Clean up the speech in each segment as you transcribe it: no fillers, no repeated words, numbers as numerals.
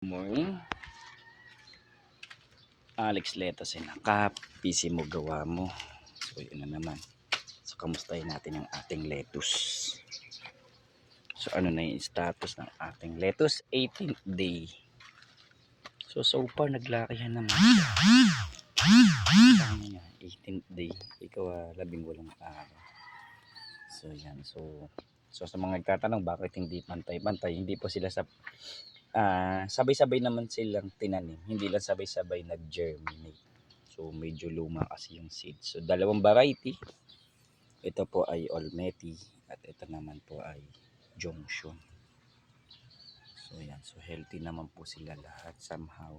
Morning, Alex Leto sinakap, PC mo gawa mo. So yun na naman. So kamustahin natin yung ating lettuce. So ano na yung status ng ating lettuce? 18th day. So far naglaki yan naman. Sabi niya 18th day. Ikaw 18 araw. So yan. So sa mga nagtatanong bakit hindi pantay-pantay, hindi po sila sa sabay-sabay naman silang tinanim, hindi lang sabay-sabay nag-germinate. So medyo luma kasi yung seed. So dalawang variety. Ito po ay Olmeti at ito naman po ay Junction. So yan, so healthy naman po sila lahat somehow.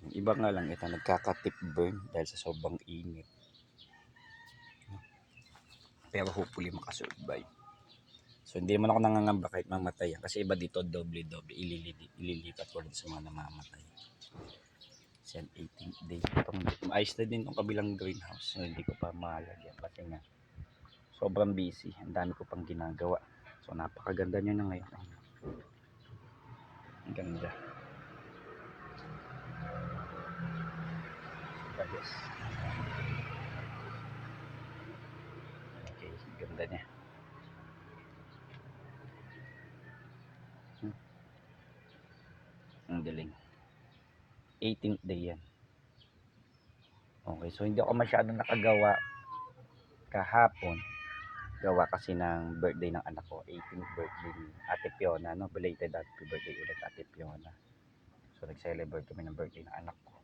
Yung iba nga lang ito nagkaka-tip burn dahil sa sobrang init. Pero hopefully makasurvive. So hindi naman ako nangangamba kahit mamatay yan. Kasi iba dito doble-doble ililipat ko rin sa mga namamatay. So 18th day. Ayos na din itong kabilang greenhouse. So, hindi ko pa malagyan kasi nga sobrang busy. Ang dami ko pang ginagawa. So napakaganda nyo na ngayon. Ang ganda. Yes. Okay, ganda niya. Ang galing. 18th day yan. Okay, so hindi ako masyadong nakagawa kahapon. Gawa kasi ng birthday ng anak ko. 18th birthday ni Ate Fiona. No? Belated happy birthday ulit Ate Fiona. So nag-celebrate kami ng birthday ng anak ko.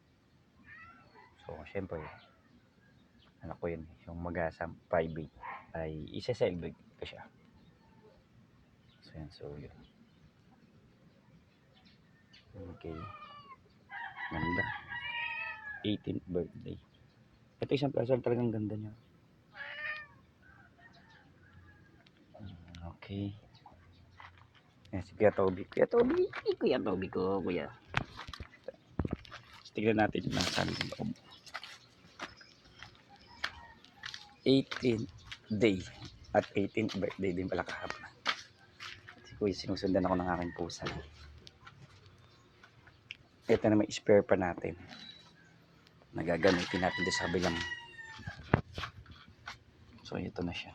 So syempre, anak ko yun. Yung mag-asa private ay isa-celebrate ko siya. So yan, so yun. Okay. Ganda. 18th birthday. Ito isang person talagang ganda niya. Okay. Yan si Kuya Toby. Kuya Toby. Kuya Toby ko. Kuya. Tignan natin yung nasa loob. 18th day. At 18th birthday din pala kahapon. Si Kuya sinusundan ako ng aking pusa. Ito na may spare pa natin. Nagagamitin natin sa kabilang. So ito na siya.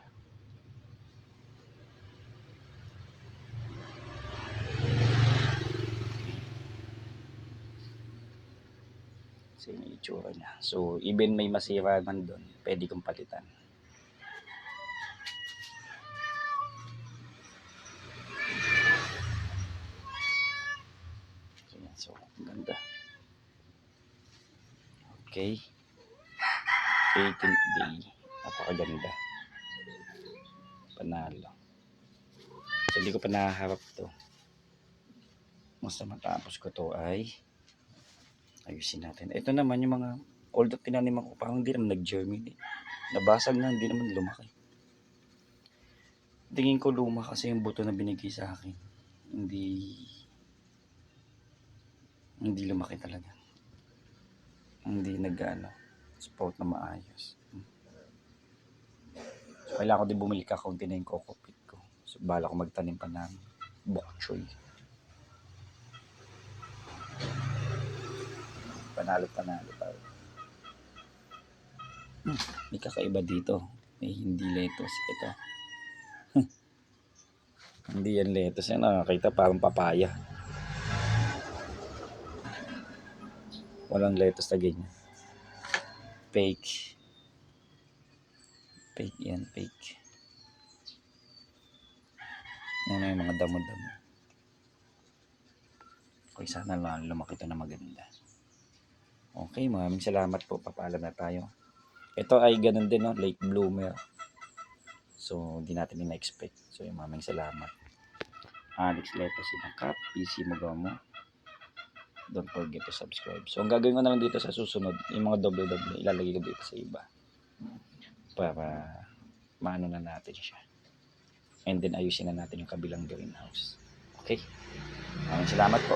So yung itsura niya. So even may masira man doon, pwede kong palitan. So yan, so ganda. Okay. 18th day. Napakaganda. Panalo. So hindi ko pa nahaharap to. Mas matapos ko to ay ayusin natin. Ito naman yung mga although tinanim ako parang hindi naman nag-germinate. Nabasag na, hindi naman lumaki. Tingin ko luma kasi yung buto na binigay sa akin. Hindi lumaki talaga. Hindi sprout na maayos. So kailangan ko din bumili kaunti na yung coco peat ko. So bala ko magtanim pa ng bok choy. Panalo tayo. May kakaiba dito. May hindi lettuce. Ito. Hindi yan lettuce. Yan nakakita parang papaya. Walang lettuce na ganyan. Fake. Fake yan. Fake. Yan na yung mga damo-damo. Okay, sana lang lumaki ito na maganda. Okay, maraming salamat po. Papaalam na tayo. Ito ay ganun din, no? Late bloomer. So, hindi natin ina-expect. So, maraming salamat. Alex Leto sinakap. PC mo gawa mo. Don't forget to subscribe. So, ang gagawin ko naman dito sa susunod, yung mga doble-doble, ilalagay ko dito sa iba. Para maano na natin siya. And then, ayusin na natin yung kabilang greenhouse. Okay? Maraming salamat po.